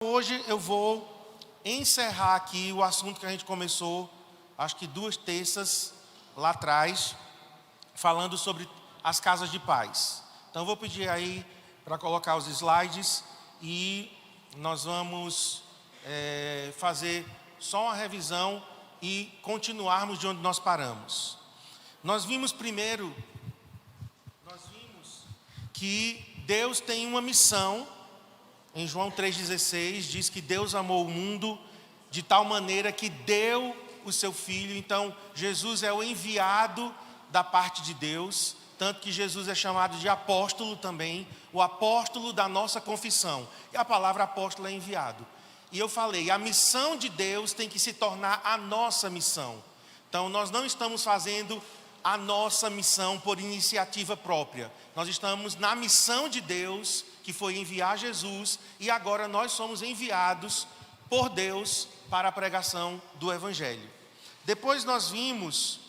Hoje eu vou encerrar aqui o assunto que a gente começou, acho que 2 terças lá atrás, falando sobre as casas de paz. Então eu vou pedir aí para colocar os slides e nós vamos fazer só uma revisão e continuarmos de onde nós paramos. Nós vimos que Deus tem uma missão. Em João 3,16 diz que Deus amou o mundo de tal maneira que deu o seu Filho. Então Jesus é o enviado da parte de Deus, tanto que Jesus é chamado de apóstolo também, o apóstolo da nossa confissão. E a palavra apóstolo é enviado. E eu falei, a missão de Deus tem que se tornar a nossa missão. Então nós não estamos fazendo a nossa missão por iniciativa própria. Nós estamos na missão de Deus, que foi enviar Jesus, e agora nós somos enviados por Deus para a pregação do Evangelho. Depois nós vimos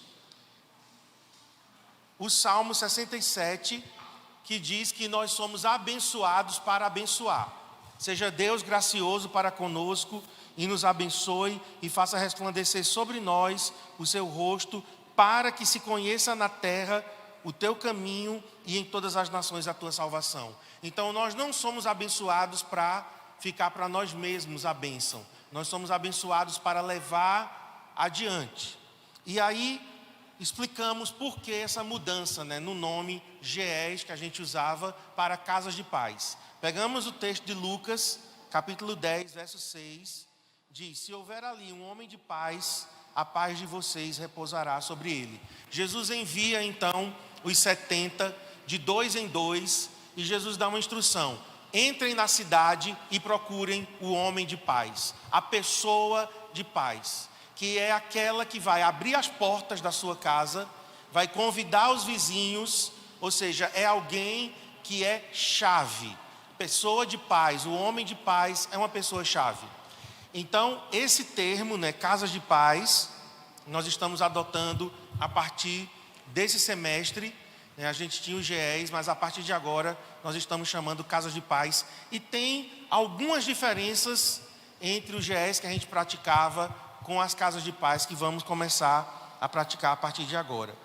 o Salmo 67, que diz que nós somos abençoados para abençoar. Seja Deus gracioso para conosco e nos abençoe e faça resplandecer sobre nós o seu rosto, para que se conheça na terra o teu caminho e em todas as nações a tua salvação. Então nós não somos abençoados para ficar para nós mesmos a bênção. Nós somos abençoados para levar adiante. E aí explicamos por que essa mudança, no nome GES que a gente usava para casas de paz. Pegamos o texto de Lucas, capítulo 10, verso 6. Diz, se houver ali um homem de paz, a paz de vocês repousará sobre ele. Jesus envia então os 70 de 2 em 2 e Jesus dá uma instrução: entrem na cidade e procurem o homem de paz, a pessoa de paz, que é aquela que vai abrir as portas da sua casa, vai convidar os vizinhos, ou seja, é alguém que é chave. Pessoa de paz, o homem de paz é uma pessoa chave. Então, esse termo, casas de paz, nós estamos adotando a partir desse semestre. A gente tinha o GES, mas a partir de agora nós estamos chamando casas de paz. E tem algumas diferenças entre o GES que a gente praticava com as casas de paz que vamos começar a praticar a partir de agora.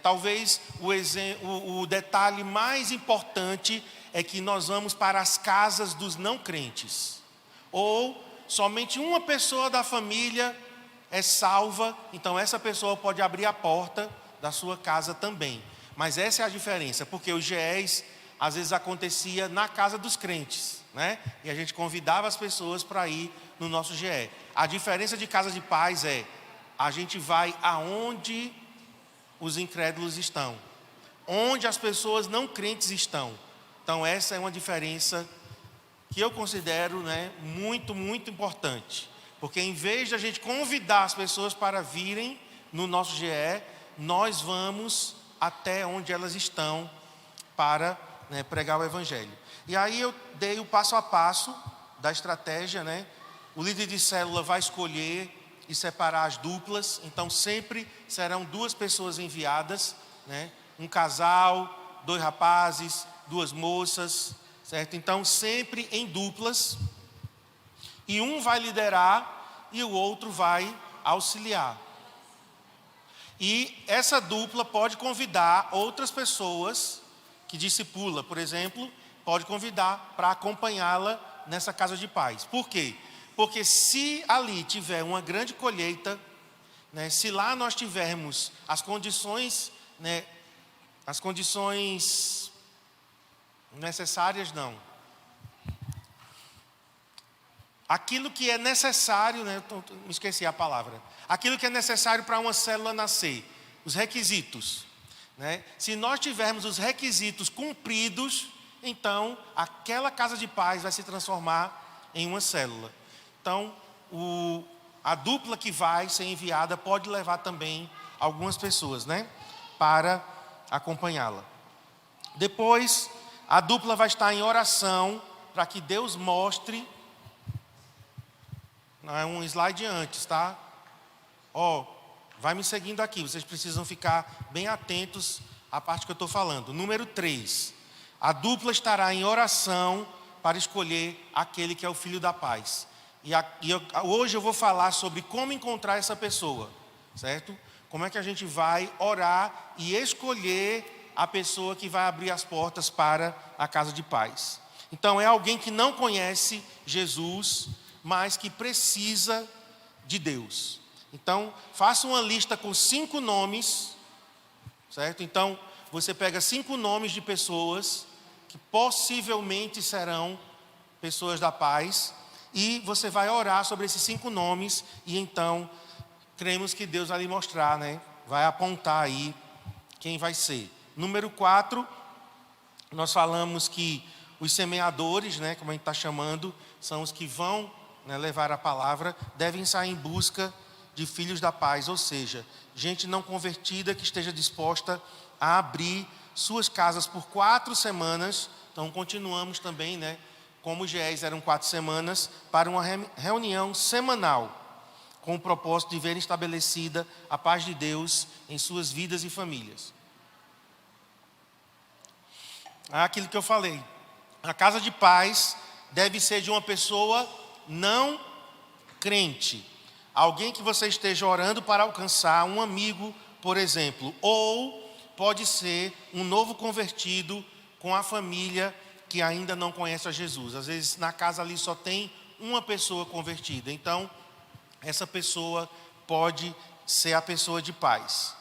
Talvez o detalhe mais importante é que nós vamos para as casas dos não crentes. Ou somente uma pessoa da família é salva, então essa pessoa pode abrir a porta da sua casa também. Mas essa é a diferença, porque o GES às vezes acontecia na casa dos crentes, E a gente convidava as pessoas para ir no nosso GE. A diferença de casa de paz é, a gente vai aonde os incrédulos estão, onde as pessoas não crentes estão. Então essa é uma diferença que eu considero muito, muito importante. Porque em vez de a gente convidar as pessoas para virem no nosso GE, nós vamos até onde elas estão para pregar o Evangelho. E aí eu dei o passo a passo da estratégia. O líder de célula vai escolher e separar as duplas. Então sempre serão 2 pessoas enviadas, um casal, 2 rapazes, 2 moças, certo? Então sempre em duplas, e um vai liderar e o outro vai auxiliar. E essa dupla pode convidar outras pessoas que discipula, por exemplo, pode convidar para acompanhá-la nessa casa de paz. Por quê? Porque se ali tiver uma grande colheita, se lá nós tivermos as condições necessárias, aquilo que é necessário, me esqueci a palavra. Aquilo que é necessário para uma célula nascer, os requisitos. Se nós tivermos os requisitos cumpridos, então aquela casa de paz vai se transformar em uma célula. Então, a dupla que vai ser enviada pode levar também algumas pessoas, para acompanhá-la. Depois, a dupla vai estar em oração para que Deus mostre. Não é um slide antes, tá? Vai me seguindo aqui, vocês precisam ficar bem atentos à parte que eu estou falando. Número 3, a dupla estará em oração para escolher aquele que é o filho da paz. Hoje eu vou falar sobre como encontrar essa pessoa, certo? Como é que a gente vai orar e escolher a pessoa que vai abrir as portas para a casa de paz. Então é alguém que não conhece Jesus, mas que precisa de Deus. Então faça uma lista com 5 nomes, certo? Então você pega 5 nomes de pessoas que possivelmente serão pessoas da paz, e você vai orar sobre esses 5 nomes, e então cremos que Deus vai lhe mostrar, né? Vai apontar aí quem vai ser. Número 4, nós falamos que os semeadores, né, como a gente está chamando, são os que vão, né, levar a palavra, devem sair em busca de filhos da paz, ou seja, gente não convertida que esteja disposta a abrir suas casas por 4 semanas. Então continuamos também, né? Como os GEs eram 4 semanas, para uma reunião semanal, com o propósito de ver estabelecida a paz de Deus em suas vidas e famílias. Aquilo que eu falei, a casa de paz deve ser de uma pessoa não crente, alguém que você esteja orando para alcançar, um amigo, por exemplo, ou pode ser um novo convertido com a família que ainda não conhece a Jesus. Às vezes na casa ali só tem uma pessoa convertida, então essa pessoa pode ser a pessoa de paz.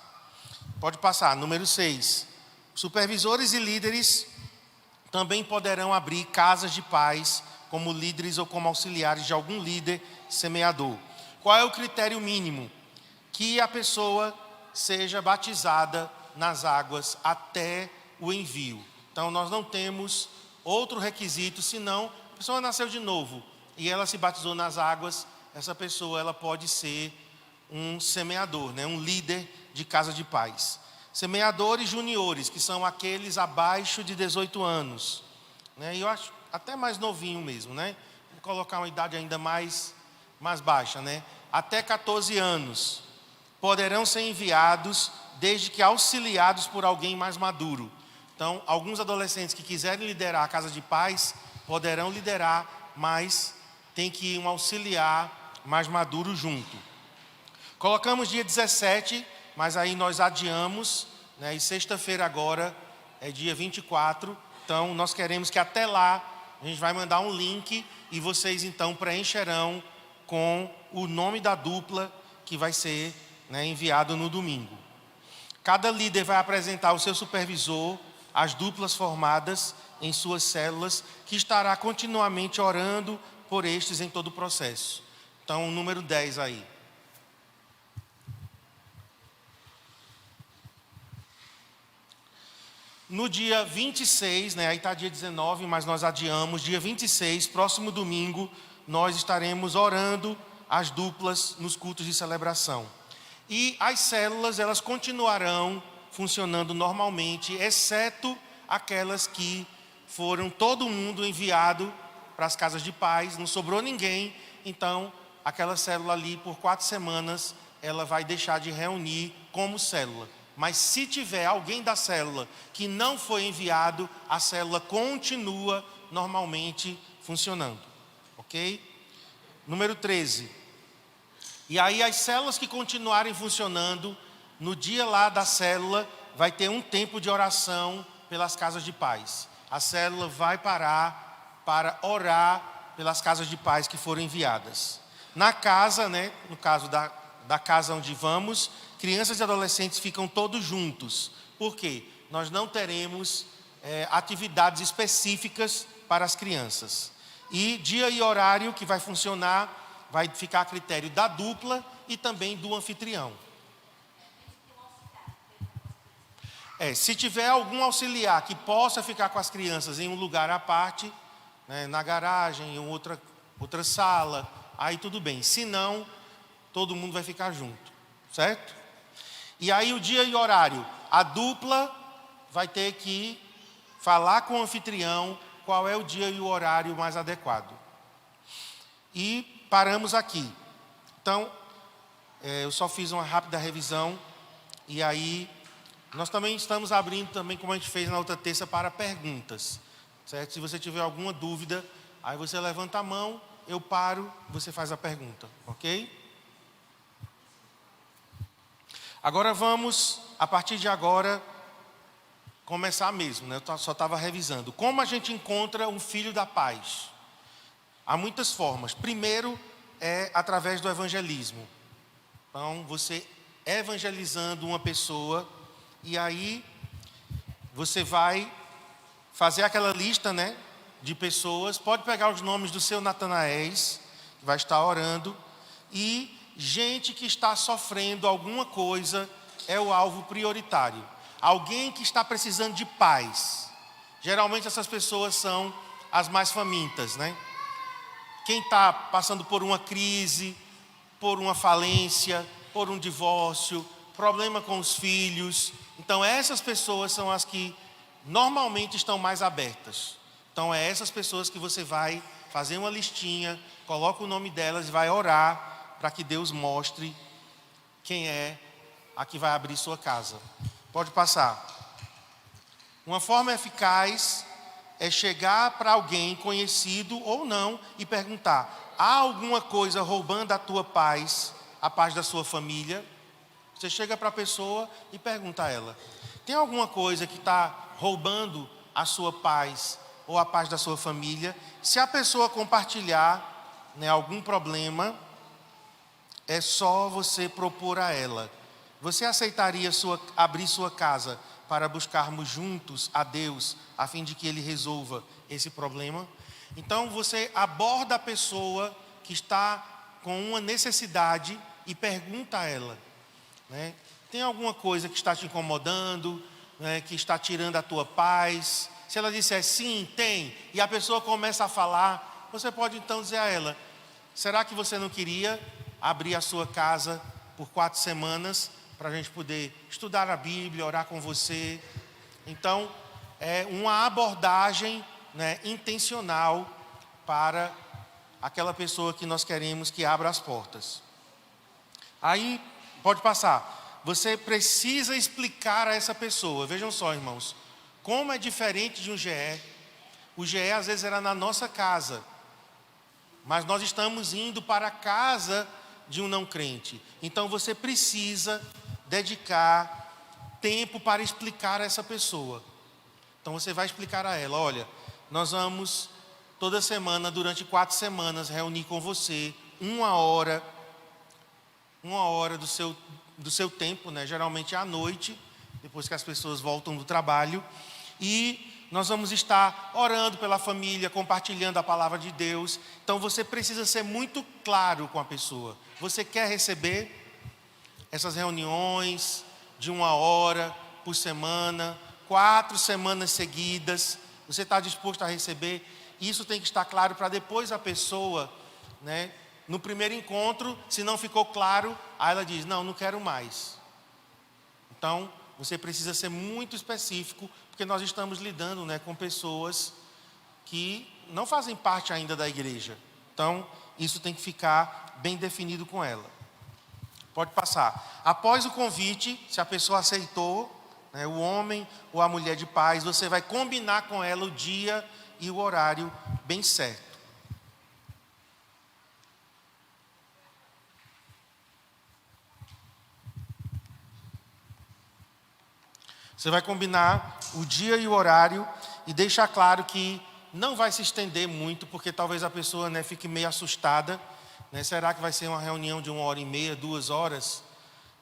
Pode passar. Número 6, supervisores e líderes também poderão abrir casas de paz como líderes ou como auxiliares de algum líder semeador. Qual é o critério mínimo? Que a pessoa seja batizada nas águas até o envio. Então nós não temos outro requisito, senão a pessoa nasceu de novo e ela se batizou nas águas, essa pessoa ela pode ser um semeador, né? Um líder de casa de paz. Semeadores juniores, que são aqueles abaixo de 18 anos, né? E eu acho até mais novinho mesmo, né? Vou colocar uma idade ainda mais baixa, né? Até 14 anos, poderão ser enviados desde que auxiliados por alguém mais maduro. Então, alguns adolescentes que quiserem liderar a casa de paz, poderão liderar, mas tem que ir um auxiliar mais maduro junto. Colocamos dia 17, mas aí nós adiamos, né? E sexta-feira agora é dia 24, então nós queremos que até lá, a gente vai mandar um link, e vocês então preencherão com o nome da dupla que vai ser, né, enviado no domingo. Cada líder vai apresentar o seu supervisor, as duplas formadas em suas células, que estará continuamente orando por estes em todo o processo. Então, o número 10 aí. No dia 26, né, aí está dia 19, mas nós adiamos, dia 26, próximo domingo, nós estaremos orando as duplas nos cultos de celebração. E as células, elas continuarão funcionando normalmente, exceto aquelas que foram todo mundo enviado para as casas de paz, não sobrou ninguém, então aquela célula ali por 4 semanas, ela vai deixar de reunir como célula. Mas se tiver alguém da célula que não foi enviado, a célula continua normalmente funcionando, ok? Número 13. E aí as células que continuarem funcionando, no dia lá da célula, vai ter um tempo de oração pelas casas de paz. A célula vai parar para orar pelas casas de paz que foram enviadas. Na casa, né, no caso da casa onde vamos, crianças e adolescentes ficam todos juntos. Por quê? Nós não teremos atividades específicas para as crianças. E dia e horário que vai funcionar, vai ficar a critério da dupla e também do anfitrião. Se tiver algum auxiliar que possa ficar com as crianças em um lugar à parte, né, na garagem, em outra sala, aí tudo bem. Se não, todo mundo vai ficar junto, certo? E aí o dia e horário, a dupla vai ter que falar com o anfitrião qual é o dia e o horário mais adequado. E paramos aqui. Então, eu só fiz uma rápida revisão, e aí nós também estamos abrindo também, como a gente fez na outra terça, para perguntas. certo? Se você tiver alguma dúvida, aí você levanta a mão, eu paro, você faz a pergunta, ok? Agora vamos, a partir de agora, começar mesmo, né? Eu só estava revisando. Como a gente encontra um filho da paz? Há muitas formas. Primeiro é através do evangelismo. Então, você evangelizando uma pessoa, e aí você vai fazer aquela lista, né, de pessoas. Pode pegar os nomes do seu Natanaéis, que vai estar orando, e gente que está sofrendo alguma coisa é o alvo prioritário. Alguém que está precisando de paz. Geralmente essas pessoas são as mais famintas, né? Quem está passando por uma crise, por uma falência, por um divórcio, problema com os filhos. Então essas pessoas são as que normalmente estão mais abertas. Então é essas pessoas que você vai fazer uma listinha, coloca o nome delas e vai orar para que Deus mostre quem é a que vai abrir sua casa. Pode passar. Uma forma eficaz é chegar para alguém conhecido ou não e perguntar: há alguma coisa roubando a tua paz, a paz da sua família? Você chega para a pessoa e pergunta a ela: tem alguma coisa que está roubando a sua paz ou a paz da sua família? Se a pessoa compartilhar, né, algum problema, é só você propor a ela: você aceitaria abrir sua casa para buscarmos juntos a Deus, a fim de que Ele resolva esse problema? Então você aborda a pessoa que está com uma necessidade e pergunta a ela, né, tem alguma coisa que está te incomodando, né, que está tirando a tua paz? Se ela disser sim, tem, e a pessoa começa a falar, você pode então dizer a ela: será que você não queria abrir a sua casa por 4 semanas para a gente poder estudar a Bíblia, orar com você? Então, é uma abordagem, né, intencional para aquela pessoa que nós queremos que abra as portas. Aí, pode passar. Você precisa explicar a essa pessoa. Vejam só, irmãos, como é diferente de um GE. O GE às vezes era na nossa casa, mas nós estamos indo para a casa de um não crente. Então você precisa dedicar tempo para explicar a essa pessoa. Então você vai explicar a ela: olha, nós vamos toda semana, durante 4 semanas, reunir com você 1 hora do seu tempo, né? Geralmente à noite, depois que as pessoas voltam do trabalho, e nós vamos estar orando pela família, compartilhando a palavra de Deus. Então você precisa ser muito claro com a pessoa. Você quer receber essas reuniões de 1 hora por semana, 4 semanas seguidas? Você está disposto a receber? Isso tem que estar claro para depois a pessoa, né, no primeiro encontro, se não ficou claro, aí ela diz: não quero mais. Então você precisa ser muito específico, porque nós estamos lidando, né, com pessoas que não fazem parte ainda da igreja. Então, isso tem que ficar bem definido com ela. Pode passar. Após o convite, se a pessoa aceitou, né, o homem ou a mulher de paz, você vai combinar com ela o dia e o horário bem certo. Você vai combinar o dia e o horário e deixar claro que não vai se estender muito, porque talvez a pessoa, né, fique meio assustada, né? Será que vai ser uma reunião de 1h30, 2 horas?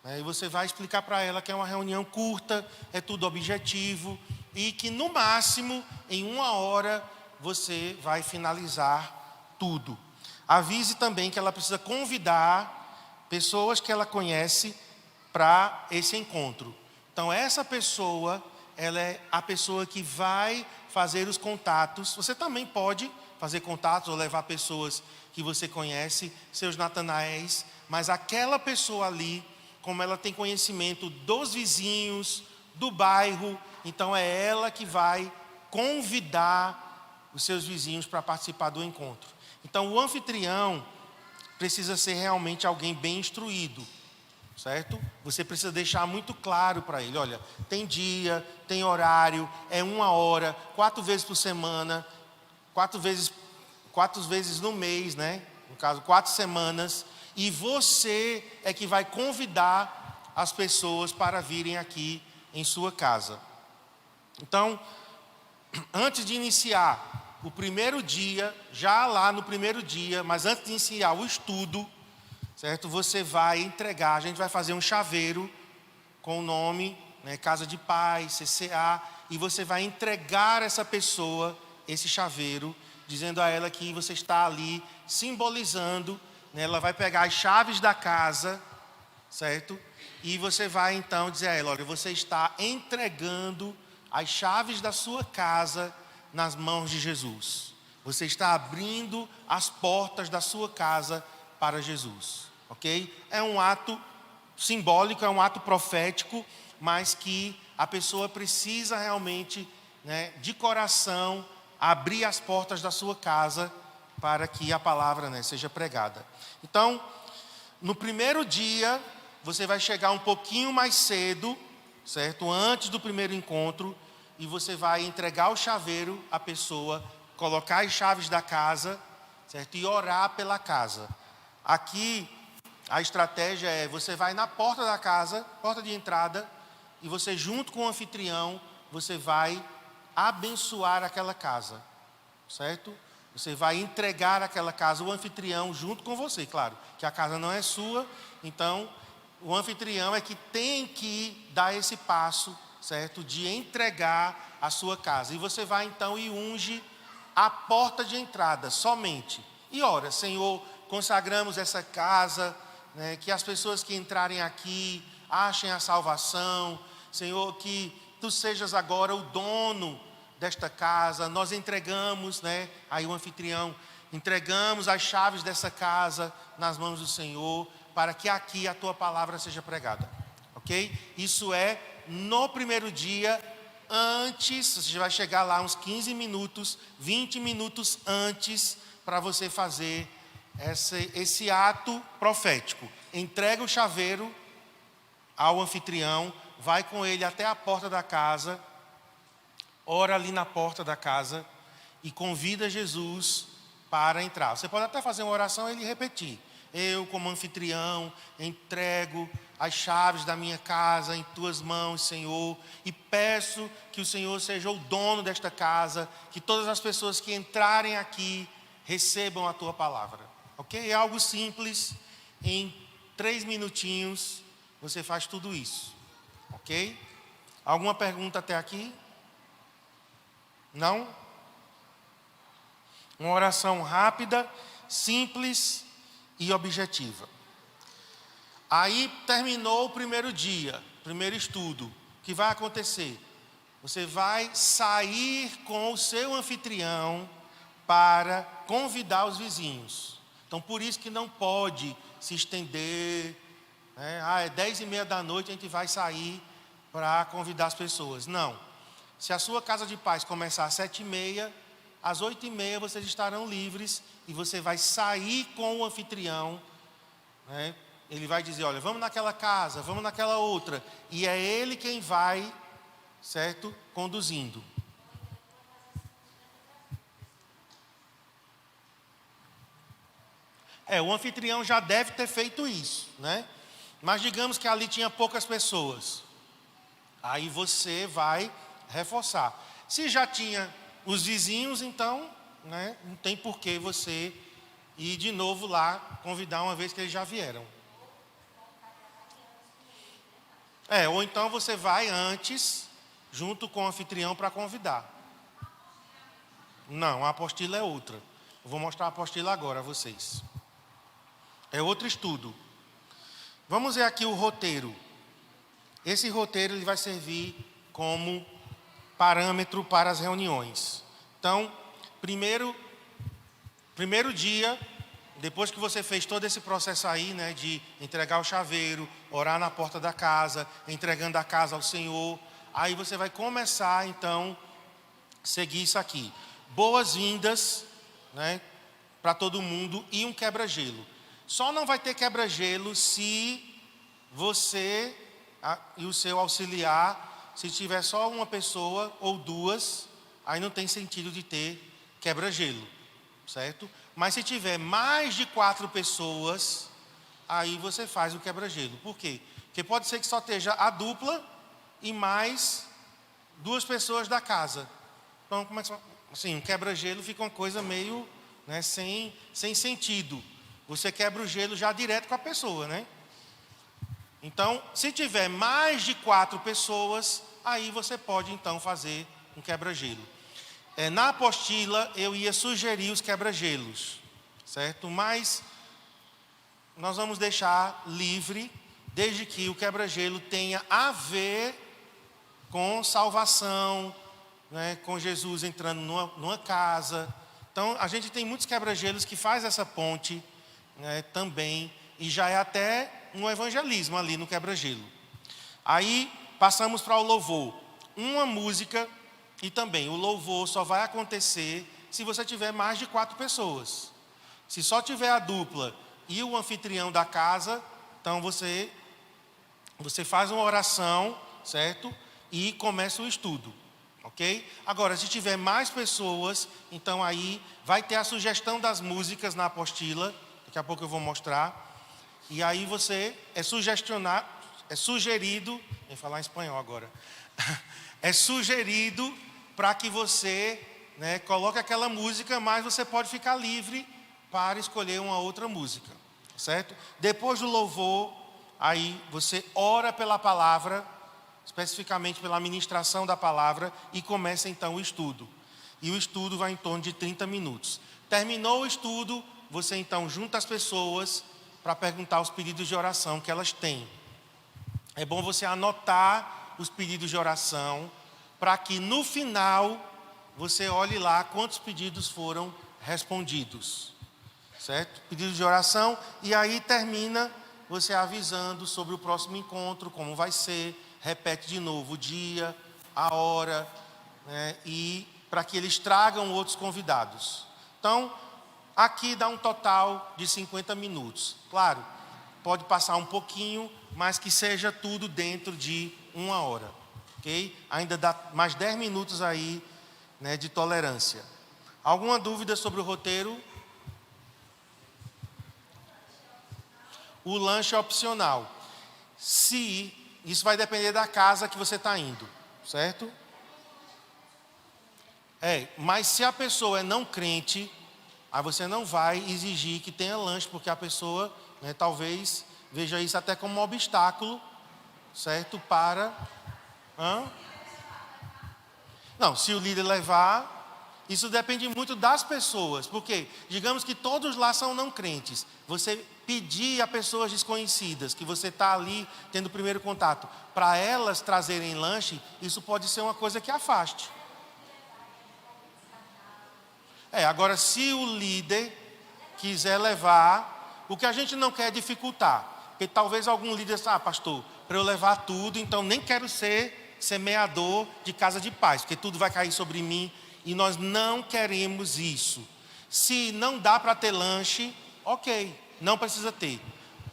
E você vai explicar para ela que é uma reunião curta, é tudo objetivo, e que no máximo, em 1 hora, você vai finalizar tudo. Avise também que ela precisa convidar pessoas que ela conhece para esse encontro. Então essa pessoa, ela é a pessoa que vai fazer os contatos. Você também pode fazer contatos ou levar pessoas que você conhece, seus Natanaéis, mas aquela pessoa ali, como ela tem conhecimento dos vizinhos, do bairro, então é ela que vai convidar os seus vizinhos para participar do encontro. Então o anfitrião precisa ser realmente alguém bem instruído, certo? Você precisa deixar muito claro para ele, olha, tem dia, tem horário, é 1 hora, 4 vezes por semana, 4 vezes no mês, né? No caso, 4 semanas, e você é que vai convidar as pessoas para virem aqui em sua casa. Então, antes de iniciar o primeiro dia, já lá no primeiro dia, mas antes de iniciar o estudo, certo? Você vai entregar, a gente vai fazer um chaveiro com o nome, né, Casa de Paz, CCA, e você vai entregar a essa pessoa esse chaveiro, dizendo a ela que você está ali simbolizando, né, ela vai pegar as chaves da casa, certo? E você vai então dizer a ela, olha, você está entregando as chaves da sua casa nas mãos de Jesus. Você está abrindo as portas da sua casa para Jesus, ok? É um ato simbólico, é um ato profético, mas que a pessoa precisa realmente, né, de coração, abrir as portas da sua casa para que a palavra, né, seja pregada. Então, no primeiro dia, você vai chegar um pouquinho mais cedo, certo? Antes do primeiro encontro, e você vai entregar o chaveiro à pessoa, colocar as chaves da casa, certo? E orar pela casa. Aqui, a estratégia é, você vai na porta da casa, porta de entrada, e você junto com o anfitrião, você vai abençoar aquela casa, certo? Você vai entregar aquela casa, o anfitrião junto com você, claro, que a casa não é sua, então o anfitrião é que tem que dar esse passo, certo? De entregar a sua casa. E você vai então e unge a porta de entrada somente. E ora, Senhor, consagramos essa casa, né, que as pessoas que entrarem aqui achem a salvação. Senhor, que Tu sejas agora o dono desta casa. Nós entregamos, né, aí o anfitrião, entregamos as chaves dessa casa nas mãos do Senhor, para que aqui a Tua palavra seja pregada, ok? Isso é no primeiro dia, antes, você vai chegar lá uns 15 minutos, 20 minutos antes, para você fazer esse ato profético. Entrega o chaveiro ao anfitrião, vai com ele até a porta da casa, ora ali na porta da casa e convida Jesus para entrar. Você pode até fazer uma oração e ele repetir. Eu, como anfitrião, entrego as chaves da minha casa em Tuas mãos, Senhor, e peço que o Senhor seja o dono desta casa, que todas as pessoas que entrarem aqui recebam a Tua palavra. Ok? É algo simples, em 3 minutinhos você faz tudo isso. Ok? Alguma pergunta até aqui? Não? Uma oração rápida, simples e objetiva. Aí terminou o primeiro dia, primeiro estudo. O que vai acontecer? Você vai sair com o seu anfitrião para convidar os vizinhos. Então, por isso que não pode se estender, né? É 10h30 da noite, a gente vai sair para convidar as pessoas. Não. Se a sua casa de paz começar às 7h30, às 8h30 vocês estarão livres e você vai sair com o anfitrião, né? Ele vai dizer, olha, vamos naquela casa, vamos naquela outra. E é ele quem vai, certo? Conduzindo. O anfitrião já deve ter feito isso, né? Mas digamos que ali tinha poucas pessoas. Aí você vai reforçar. Se já tinha os vizinhos, então, né, não tem por que você ir de novo lá convidar uma vez que eles já vieram. Ou então você vai antes, junto com o anfitrião, para convidar. Não, a apostila é outra. Eu vou mostrar a apostila agora a vocês. É outro estudo. Vamos ver aqui o roteiro. Esse roteiro ele vai servir como parâmetro para as reuniões. Então, primeiro dia, depois que você fez todo esse processo aí, né, de entregar o chaveiro, orar na porta da casa, entregando a casa ao Senhor, aí você vai começar, então, seguir isso aqui. Boas-vindas, né, para todo mundo e um quebra-gelo. Só não vai ter quebra-gelo se você e o seu auxiliar, se tiver só uma pessoa ou duas, aí não tem sentido de ter quebra-gelo, certo? Mas se tiver mais de 4 pessoas, aí você faz o quebra-gelo. Por quê? Porque pode ser que só esteja a dupla e mais 2 pessoas da casa. Então, como é que assim, um quebra-gelo fica uma coisa meio, né, sem sentido. Você quebra o gelo já direto com a pessoa, né? Então, se tiver mais de 4 pessoas, aí você pode então fazer um quebra-gelo. Na apostila eu ia sugerir os quebra-gelos, certo? Mas nós vamos deixar livre, desde que o quebra-gelo tenha a ver com salvação, né, com Jesus entrando numa casa. Então, a gente tem muitos quebra-gelos que faz essa ponte, né, também, e já é até um evangelismo ali no quebra-gelo. Aí, passamos para o louvor. Uma música, e também o louvor só vai acontecer se você tiver mais de 4 pessoas. Se só tiver a dupla e o anfitrião da casa, então você faz uma oração, certo? E começa o estudo, ok? Agora, se tiver mais pessoas, então aí vai ter a sugestão das músicas na apostila, daqui a pouco eu vou mostrar. E aí você é sugerido, vou falar em espanhol agora, é sugerido para que você, né, coloque aquela música, mas você pode ficar livre para escolher uma outra música, certo? Depois do louvor, aí você ora pela palavra, especificamente pela ministração da palavra, e começa então o estudo. E o estudo vai em torno de 30 minutos. Terminou o estudo, você então junta as pessoas para perguntar os pedidos de oração que elas têm. É bom você anotar os pedidos de oração, para que no final você olhe lá quantos pedidos foram respondidos, certo? Pedido de oração, e aí termina você avisando sobre o próximo encontro, como vai ser, repete de novo o dia, a hora, né, e para que eles tragam outros convidados. Então, aqui dá um total de 50 minutos. Claro, pode passar um pouquinho, mas que seja tudo dentro de 1 hora. Ok? Ainda dá mais 10 minutos aí, né, de tolerância. Alguma dúvida sobre o roteiro? O lanche é opcional. Isso vai depender da casa que você está indo, certo? Mas se a pessoa é não crente, aí você não vai exigir que tenha lanche, porque a pessoa, né, talvez veja isso até como um obstáculo, certo? Não, se o líder levar, isso depende muito das pessoas, porque digamos que todos lá são não crentes. Você pedir a pessoas desconhecidas, que você está ali tendo o primeiro contato, para elas trazerem lanche, isso pode ser uma coisa que afaste. Agora, se o líder quiser levar, o que a gente não quer é dificultar, porque talvez algum líder diga, pastor, para eu levar tudo, então nem quero ser semeador de casa de paz, porque tudo vai cair sobre mim, e nós não queremos isso. Se não dá para ter lanche, ok, não precisa ter.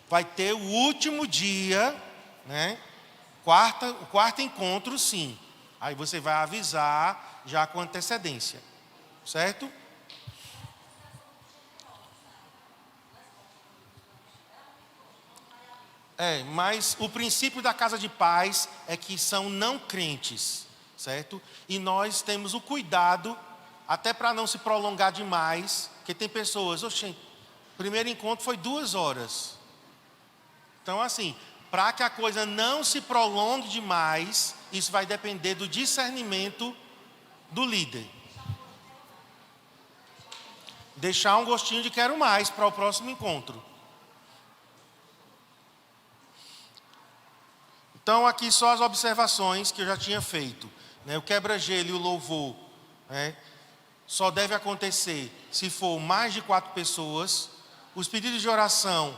Vai ter o último dia, né? O quarto encontro, sim. Aí você vai avisar já com antecedência, certo? Mas o princípio da casa de paz é que são não crentes, certo? E nós temos o cuidado, até para não se prolongar demais, porque tem pessoas, o primeiro encontro foi 2 horas. Então, assim, para que a coisa não se prolongue demais, isso vai depender do discernimento do líder. Deixar um gostinho de quero mais para o próximo encontro. Então, aqui só as observações que eu já tinha feito, né? O quebra-gelo e o louvor, né, só deve acontecer se for mais de 4 pessoas. Os pedidos de oração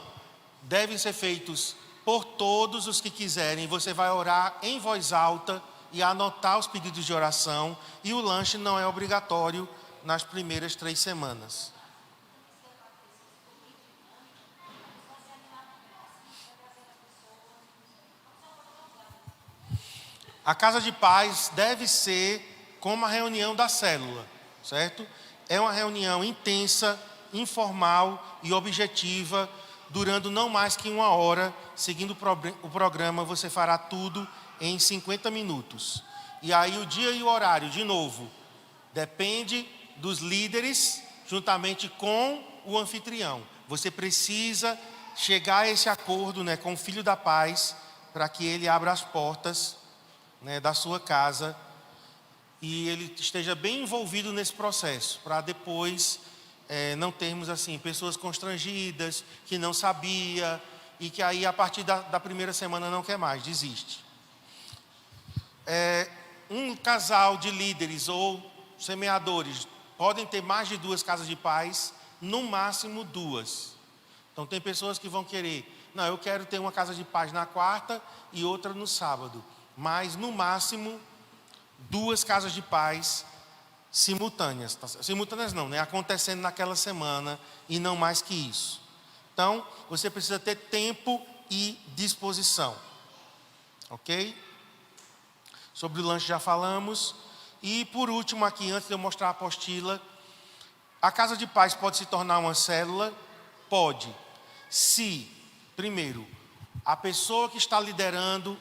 devem ser feitos por todos os que quiserem. Você vai orar em voz alta e anotar os pedidos de oração. E o lanche não é obrigatório nas primeiras 3 semanas. A casa de paz deve ser como a reunião da célula, certo? É uma reunião intensa, informal e objetiva, durando não mais que 1 hora. Seguindo o programa, você fará tudo em 50 minutos. E aí o dia e o horário, de novo, depende dos líderes, juntamente com o anfitrião. Você precisa chegar a esse acordo, com o Filho da Paz, para que ele abra as portas, da sua casa e ele esteja bem envolvido nesse processo, para depois não termos assim pessoas constrangidas, que não sabia e que aí a partir da primeira semana não quer mais, desiste. Um casal de líderes ou semeadores podem ter mais de 2 casas de paz, no máximo 2. Então tem pessoas que vão querer, não, eu quero ter uma casa de paz na quarta e outra no sábado, mas no máximo 2 casas de paz simultâneas. Simultâneas não, acontecendo naquela semana e não mais que isso. Então você precisa ter tempo e disposição, ok? Sobre o lanche já falamos. E por último aqui, antes de eu mostrar a apostila, a casa de paz pode se tornar uma célula? Pode. Se, primeiro, a pessoa que está liderando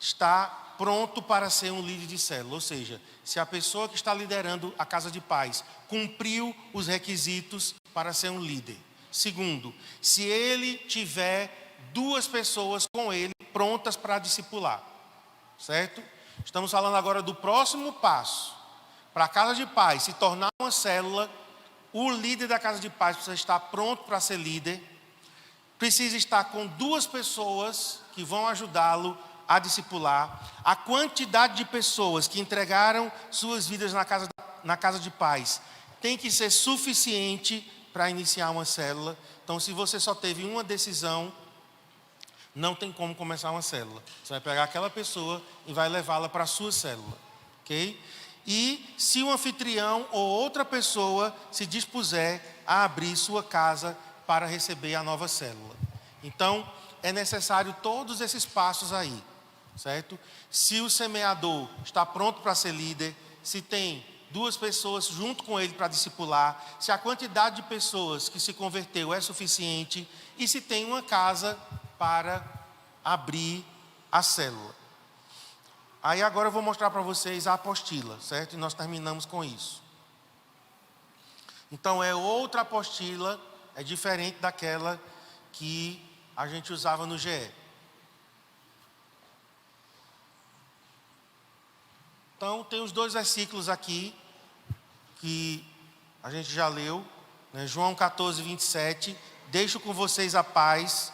está pronto para ser um líder de célula. Ou seja, se a pessoa que está liderando a casa de paz cumpriu os requisitos para ser um líder. Segundo, se ele tiver 2 pessoas com ele prontas para discipular. Certo? Estamos falando agora do próximo passo. Para a casa de paz se tornar uma célula, o líder da casa de paz precisa estar pronto para ser líder, precisa estar com 2 pessoas que vão ajudá-lo a discipular. A quantidade de pessoas que entregaram suas vidas na casa de paz tem que ser suficiente para iniciar uma célula. Então, se você só teve uma decisão, não tem como começar uma célula. Você vai pegar aquela pessoa e vai levá-la para a sua célula, ok? E se o anfitrião ou outra pessoa se dispuser a abrir sua casa para receber a nova célula. Então, é necessário todos esses passos aí, certo? Se o semeador está pronto para ser líder, se tem 2 pessoas junto com ele para discipular, se a quantidade de pessoas que se converteu é suficiente e se tem uma casa para abrir a célula. Aí agora eu vou mostrar para vocês a apostila, certo? E nós terminamos com isso. Então é outra apostila, é diferente daquela que a gente usava no GE. Então tem os 2 versículos aqui que a gente já leu, João 14, 27. Deixo com vocês a paz.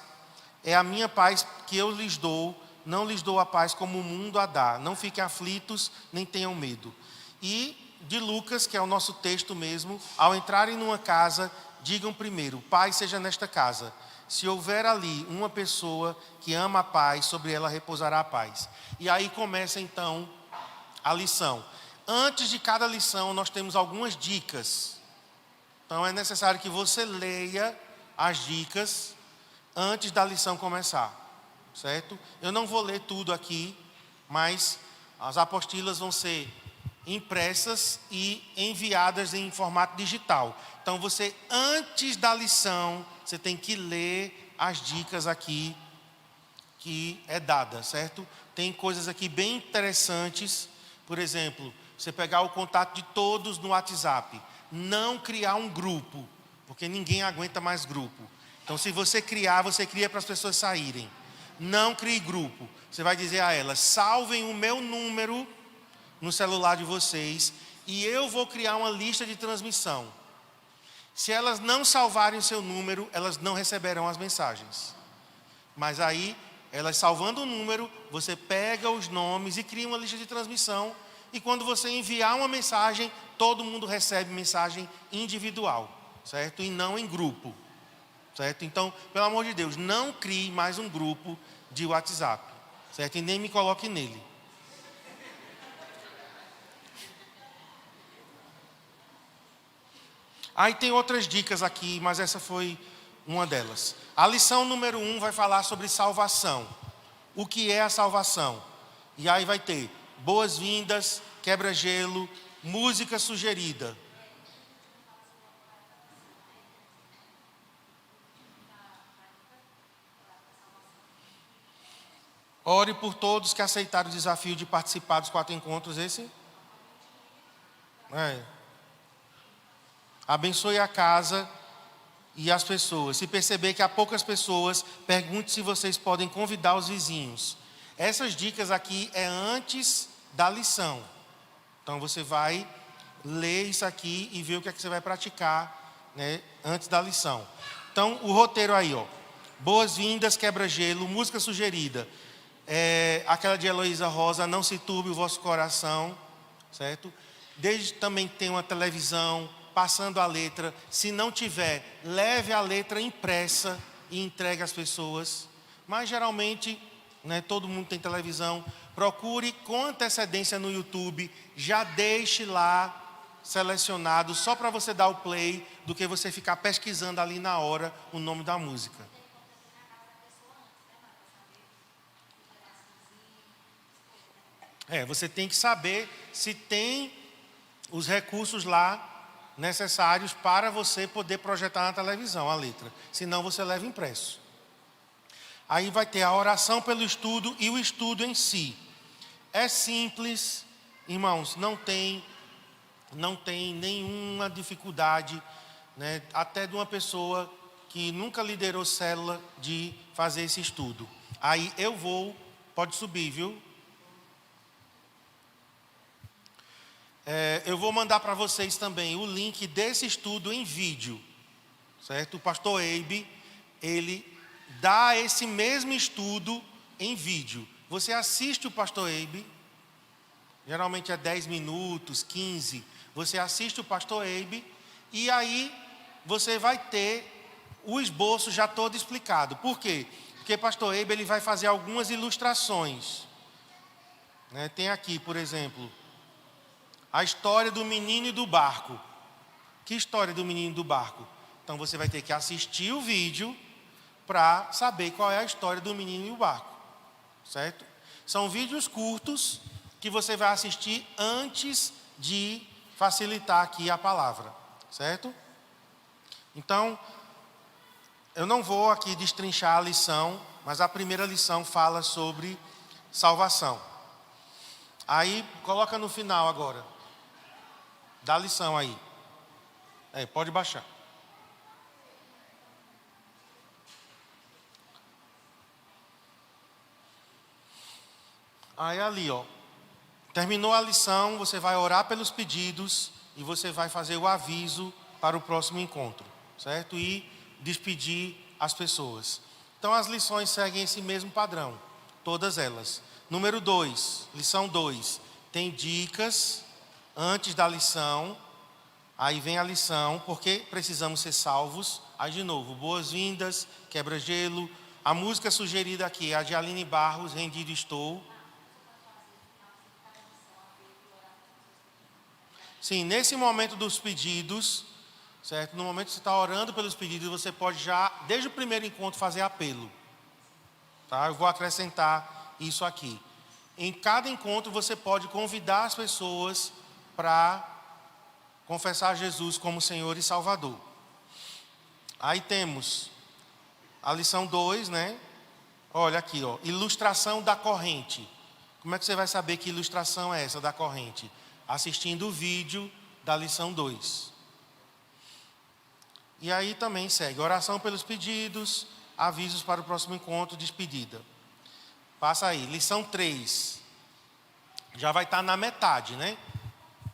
É a minha paz que eu lhes dou, não lhes dou a paz como o mundo a dá. Não fiquem aflitos, nem tenham medo. E de Lucas, que é o nosso texto mesmo, ao entrarem numa casa, digam primeiro, paz seja nesta casa. Se houver ali uma pessoa que ama a paz, sobre ela repousará a paz. E aí começa então a lição. Antes de cada lição, nós temos algumas dicas. Então é necessário que você leia as dicas antes da lição começar, certo? Eu não vou ler tudo aqui, mas as apostilas vão ser impressas e enviadas em formato digital. Então você, antes da lição, você tem que ler as dicas aqui que é dada, certo? Tem coisas aqui bem interessantes, por exemplo, você pegar o contato de todos no WhatsApp, não criar um grupo, porque ninguém aguenta mais grupo. Então, se você criar, você cria para as pessoas saírem. Não crie grupo. Você vai dizer a elas, salvem o meu número no celular de vocês e eu vou criar uma lista de transmissão. Se elas não salvarem o seu número, elas não receberão as mensagens. Mas aí, elas salvando o número, você pega os nomes e cria uma lista de transmissão. E quando você enviar uma mensagem, todo mundo recebe mensagem individual, certo? E não em grupo. Certo? Então, pelo amor de Deus, não crie mais um grupo de WhatsApp, certo? E nem me coloque nele. Aí tem outras dicas aqui, mas essa foi uma delas. A lição número 1 vai falar sobre salvação. O que é a salvação? E aí vai ter boas-vindas, quebra-gelo, música sugerida. Ore por todos que aceitaram o desafio de participar dos 4 encontros. Esse? Abençoe a casa e as pessoas. Se perceber que há poucas pessoas, pergunte se vocês podem convidar os vizinhos. Essas dicas aqui é antes da lição. Então você vai ler isso aqui e ver o que é que você vai praticar, né, antes da lição. Então o roteiro aí, ó. Boas-vindas, quebra-gelo, música sugerida. Aquela de Heloísa Rosa, não se turbe o vosso coração, certo? Desde também tem uma televisão, passando a letra. Se não tiver, leve a letra impressa e entregue às pessoas. Mas geralmente, né, todo mundo tem televisão. Procure com antecedência no YouTube, já deixe lá selecionado, só para você dar o play, do que você ficar pesquisando ali na hora o nome da música. Você tem que saber se tem os recursos lá necessários para você poder projetar na televisão a letra. Senão você leva impresso. Aí vai ter a oração pelo estudo e o estudo em si. É simples, irmãos, não tem nenhuma dificuldade, né, até de uma pessoa que nunca liderou célula, de fazer esse estudo. Aí pode subir, viu? Eu vou mandar para vocês também o link desse estudo em vídeo, certo? O pastor Eibe, ele dá esse mesmo estudo em vídeo. Você assiste o pastor Eibe, geralmente é 10 minutos, 15. Você assiste o pastor Eibe e aí você vai ter o esboço já todo explicado. Por quê? Porque o pastor Eibe, ele vai fazer algumas ilustrações, né? Tem aqui, por exemplo, a história do menino e do barco. Que história do menino e do barco? Então você vai ter que assistir o vídeo para saber qual é a história do menino e o barco, certo? São vídeos curtos que você vai assistir antes de facilitar aqui a palavra, certo? Então, eu não vou aqui destrinchar a lição, mas a primeira lição fala sobre salvação. Aí, coloca no final agora. Dá a lição aí. Pode baixar. Aí ali, ó. Terminou a lição, você vai orar pelos pedidos e você vai fazer o aviso para o próximo encontro, certo? E despedir as pessoas. Então as lições seguem esse mesmo padrão, todas elas. Número 2, lição 2, tem dicas antes da lição. Aí vem a lição, porque precisamos ser salvos. Aí de novo, boas-vindas, quebra-gelo. A música sugerida aqui é a de Aline Barros, Rendido Estou. Sim, nesse momento dos pedidos, certo? No momento que você está orando pelos pedidos, você pode já, desde o primeiro encontro, fazer apelo. Tá? Eu vou acrescentar isso aqui. Em cada encontro, você pode convidar as pessoas para confessar Jesus como Senhor e Salvador. Aí temos a lição 2, né? Olha aqui, ó, ilustração da corrente. Como é que você vai saber que ilustração é essa da corrente? Assistindo o vídeo da lição 2. E aí também segue oração pelos pedidos, avisos para o próximo encontro, despedida. Passa aí, lição 3. Já vai estar na metade, né?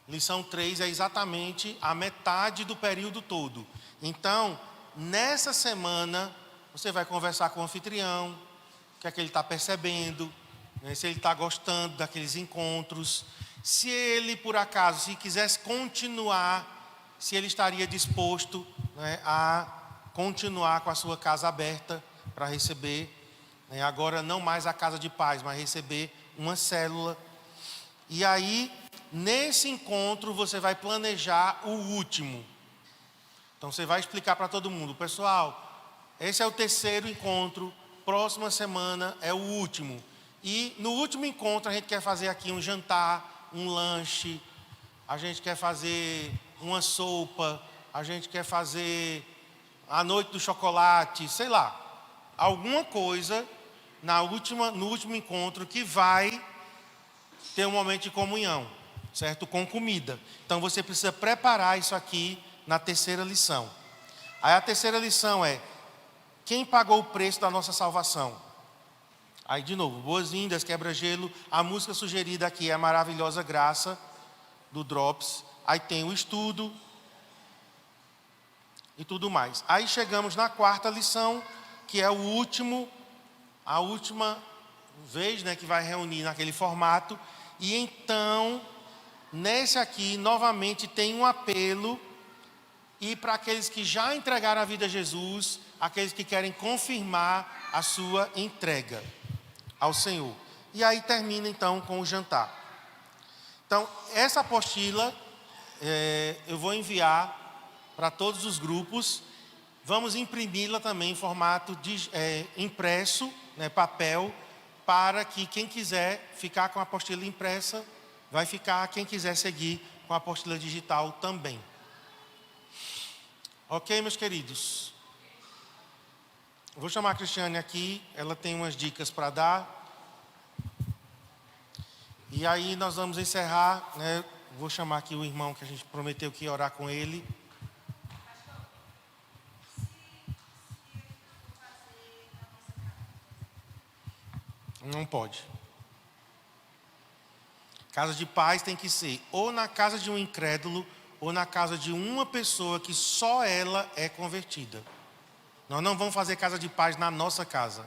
Lição 3 é exatamente a metade do período todo. Então, nessa semana, você vai conversar com o anfitrião, o que é que ele está percebendo, né, se ele está gostando daqueles encontros. Se ele, por acaso, se quisesse continuar, se ele estaria disposto, né, a continuar com a sua casa aberta para receber, né, agora não mais a casa de paz, mas receber uma célula. E aí, nesse encontro, você vai planejar o último. Então, você vai explicar para todo mundo: pessoal, esse é o terceiro encontro, próxima semana é o último. E no último encontro a gente quer fazer aqui um jantar, um lanche, a gente quer fazer uma sopa, a gente quer fazer a noite do chocolate, sei lá, alguma coisa no último encontro que vai ter um momento de comunhão, certo? Com comida. Então você precisa preparar isso aqui na terceira lição. Aí a terceira lição é: quem pagou o preço da nossa salvação? Aí de novo, boas-vindas, quebra-gelo. A música sugerida aqui é a Maravilhosa Graça, do Drops. Aí tem o estudo e tudo mais. Aí chegamos na quarta lição, que é a última vez, né, que vai reunir naquele formato. E então, nesse aqui, novamente tem um apelo, e para aqueles que já entregaram a vida a Jesus, aqueles que querem confirmar a sua entrega ao Senhor. E aí termina então com o jantar. Então, essa apostila eu vou enviar para todos os grupos. Vamos imprimi-la também em formato impresso, né, papel, para que quem quiser ficar com a apostila impressa, vai ficar. Quem quiser seguir com a apostila digital também. Ok, meus queridos? Vou chamar a Cristiane aqui, ela tem umas dicas para dar. E aí nós vamos encerrar, né? Vou chamar aqui o irmão que a gente prometeu que ia orar com ele. Não pode. Casa de paz tem que ser ou na casa de um incrédulo, ou na casa de uma pessoa que só ela é convertida. Nós não vamos fazer casa de paz na nossa casa,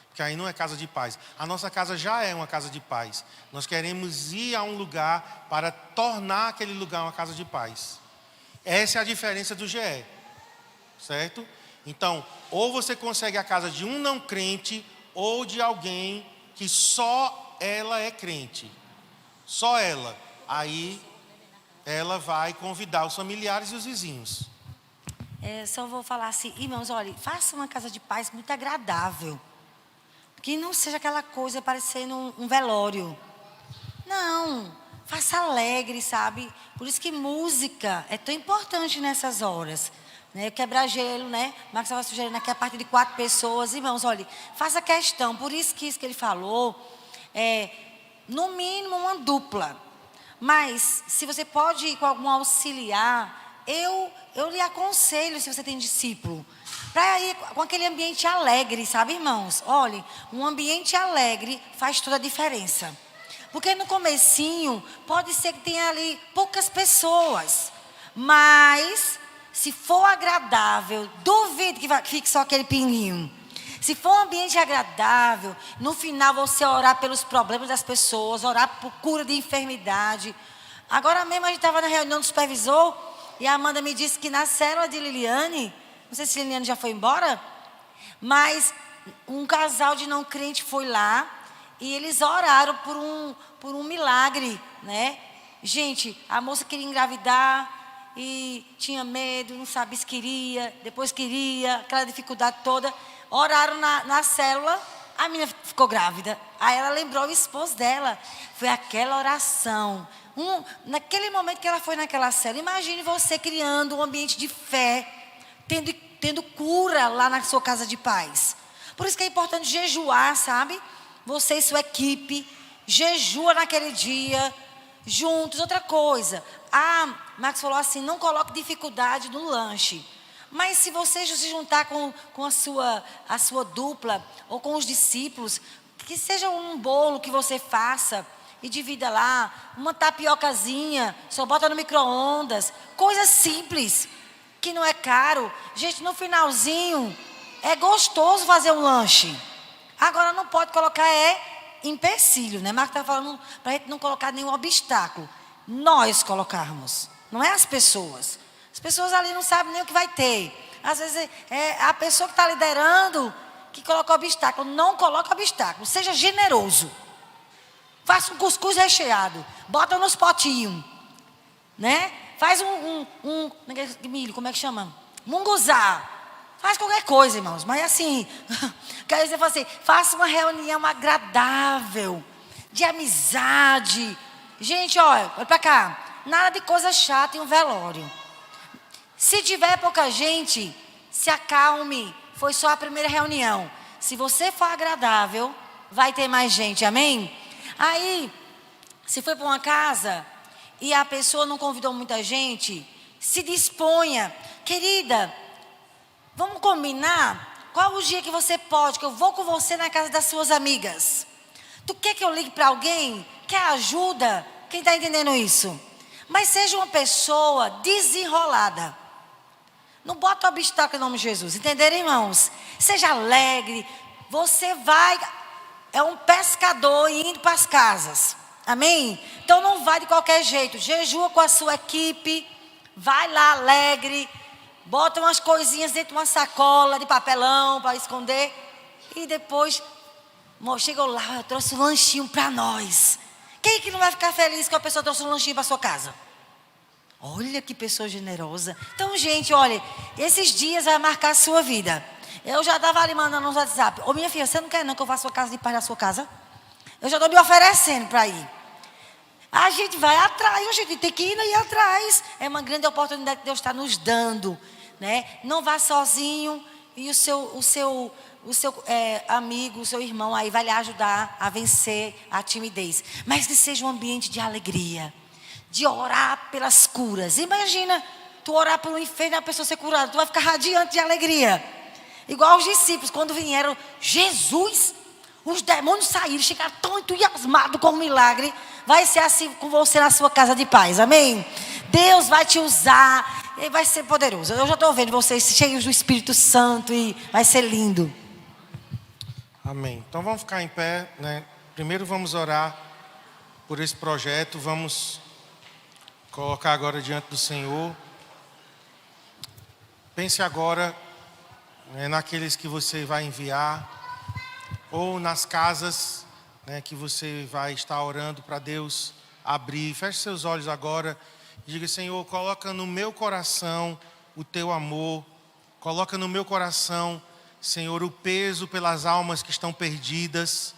porque aí não é casa de paz. A nossa casa já é uma casa de paz. Nós queremos ir a um lugar para tornar aquele lugar uma casa de paz. Essa é a diferença do GE, certo? Então, ou você consegue a casa de um não crente, ou de alguém que só ela é crente. Só ela. Aí ela vai convidar os familiares e os vizinhos. Só vou falar assim, irmãos, olha, faça uma casa de paz muito agradável. Que não seja aquela coisa parecendo um velório. Não, faça alegre, sabe? Por isso que música é tão importante nessas horas. Né? Quebra-gelo, né? Marcos estava sugerindo aqui a partir de 4 pessoas. Irmãos, olha, faça questão. Por isso que ele falou, no mínimo uma dupla. Mas, se você pode ir com algum auxiliar, eu lhe aconselho, se você tem discípulo, para ir com aquele ambiente alegre, sabe, irmãos? Olha, um ambiente alegre faz toda a diferença. Porque no comecinho, pode ser que tenha ali poucas pessoas. Mas, se for agradável, duvido que fique só aquele pinguinho. Se for um ambiente agradável, no final você orar pelos problemas das pessoas, orar por cura de enfermidade. Agora mesmo a gente estava na reunião do supervisor e a Amanda me disse que na célula de Liliane, não sei se Liliane já foi embora, mas um casal de não crente foi lá e eles oraram por um milagre, né? Gente, a moça queria engravidar e tinha medo, não sabia se queria, depois queria, aquela dificuldade toda. Oraram na célula, a menina ficou grávida. Aí ela lembrou o esposo dela. Foi aquela oração. Naquele momento que ela foi naquela célula, imagine você criando um ambiente de fé, tendo cura lá na sua casa de paz. Por isso que é importante jejuar, sabe? Você e sua equipe, jejua naquele dia, juntos. Outra coisa, Marcos falou assim, não coloque dificuldade no lanche. Mas se você se juntar com a sua dupla ou com os discípulos, que seja um bolo que você faça e divida lá, uma tapiocazinha, só bota no micro-ondas, coisa simples, que não é caro. Gente, no finalzinho, é gostoso fazer um lanche. Agora não pode colocar empecilho, né? Marco está falando para a gente não colocar nenhum obstáculo. Nós colocarmos, não é as pessoas. As pessoas ali não sabem nem o que vai ter. Às vezes é a pessoa que está liderando que coloca obstáculo. Não coloca obstáculo. Seja generoso. Faça um cuscuz recheado. Bota nos potinhos. Né? Faz milho, como é que chama? Munguzá. Faz qualquer coisa, irmãos. Mas assim, quer dizer assim, faça uma reunião agradável, de amizade. Gente, olha para cá. Nada de coisa chata em um velório. Se tiver pouca gente, se acalme. Foi só a primeira reunião. Se você for agradável, vai ter mais gente, amém? Aí, se foi para uma casa e a pessoa não convidou muita gente, se disponha. Querida, vamos combinar? Qual o dia que você pode, que eu vou com você na casa das suas amigas? Tu quer que eu ligue para alguém? Quer ajuda? Quem está entendendo isso? Mas seja uma pessoa desenrolada. Não bota obstáculo em nome de Jesus. Entenderam, irmãos? Seja alegre. Você vai... É um pescador indo para as casas. Amém? Então não vai de qualquer jeito. Jejua com a sua equipe. Vai lá alegre. Bota umas coisinhas dentro de uma sacola de papelão para esconder. E depois... Chegou lá, eu trouxe um lanchinho para nós. Quem que não vai ficar feliz que a pessoa trouxe um lanchinho para sua casa? Olha que pessoa generosa. Então, gente, olha, esses dias vai marcar a sua vida. Eu já estava ali mandando no WhatsApp. Ô, minha filha, você não quer não que eu faça a casa de paz na sua casa? Eu já estou me oferecendo para ir. A gente vai atrás, a gente tem que ir atrás. É uma grande oportunidade que Deus está nos dando, né? Não vá sozinho e o seu amigo, o seu irmão aí vai lhe ajudar a vencer a timidez. Mas que seja um ambiente de alegria, de orar pelas curas. Imagina, tu orar pelo enfermo e a pessoa ser curada, tu vai ficar radiante de alegria. Igual os discípulos, quando vieram, Jesus, os demônios saíram, chegaram tão entusiasmados com o milagre. Vai ser assim com você na sua casa de paz, amém? Deus vai te usar, e vai ser poderoso. Eu já estou vendo vocês cheios do Espírito Santo e vai ser lindo. Amém. Então vamos ficar em pé, né? Primeiro vamos orar por esse projeto. Vamos colocar agora diante do Senhor. Pense agora, né, naqueles que você vai enviar, ou nas casas, né, que você vai estar orando para Deus abrir. Feche seus olhos agora e diga: Senhor, coloca no meu coração o teu amor. Coloca no meu coração, Senhor, o peso pelas almas que estão perdidas.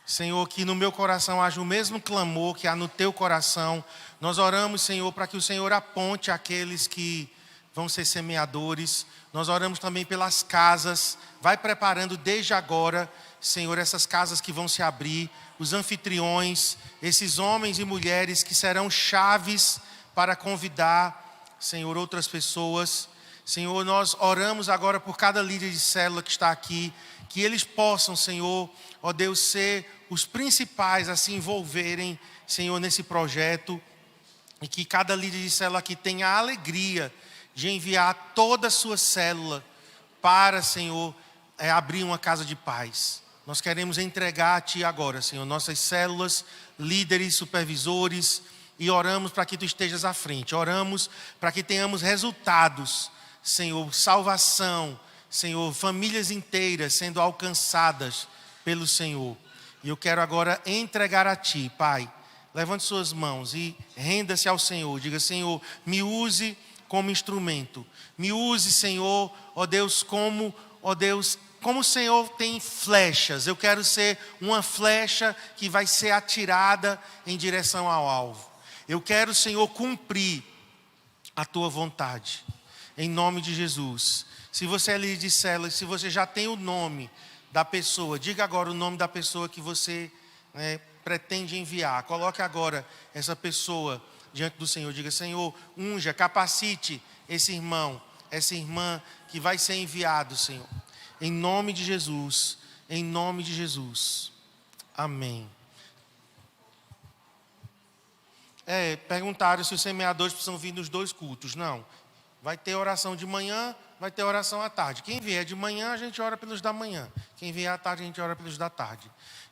Senhor, que no meu coração haja o mesmo clamor que há no teu coração. Nós oramos, Senhor, para que o Senhor aponte aqueles que vão ser semeadores. Nós oramos também pelas casas. Vai preparando desde agora, Senhor, essas casas que vão se abrir. Os anfitriões, esses homens e mulheres que serão chaves para convidar, Senhor, outras pessoas. Senhor, nós oramos agora por cada líder de célula que está aqui, que eles possam, Senhor, ó Deus, ser os principais a se envolverem, Senhor, nesse projeto, e que cada líder de célula aqui tenha a alegria de enviar toda a sua célula para, Senhor, abrir uma casa de paz. Nós queremos entregar a Ti agora, Senhor, nossas células, líderes, supervisores, e oramos para que Tu estejas à frente. Oramos para que tenhamos resultados, Senhor, salvação, Senhor, famílias inteiras sendo alcançadas pelo Senhor. E eu quero agora entregar a Ti, Pai. Levante suas mãos e renda-se ao Senhor. Diga: Senhor, me use como instrumento. Me use, Senhor, ó Deus, como o Senhor tem flechas. Eu quero ser uma flecha que vai ser atirada em direção ao alvo. Eu quero, Senhor, cumprir a Tua vontade. Em nome de Jesus. Se você é líder de célula, se você já tem o nome da pessoa, diga agora o nome da pessoa que você pretende enviar. Coloque agora essa pessoa diante do Senhor. Diga: Senhor, unja, capacite esse irmão, essa irmã que vai ser enviado, Senhor. Em nome de Jesus. Em nome de Jesus. Amém. Perguntaram se os semeadores precisam vir nos dois cultos. Não. Vai ter oração de manhã, vai ter oração à tarde. Quem vier de manhã, a gente ora pelos da manhã. Quem vier à tarde, a gente ora pelos da tarde.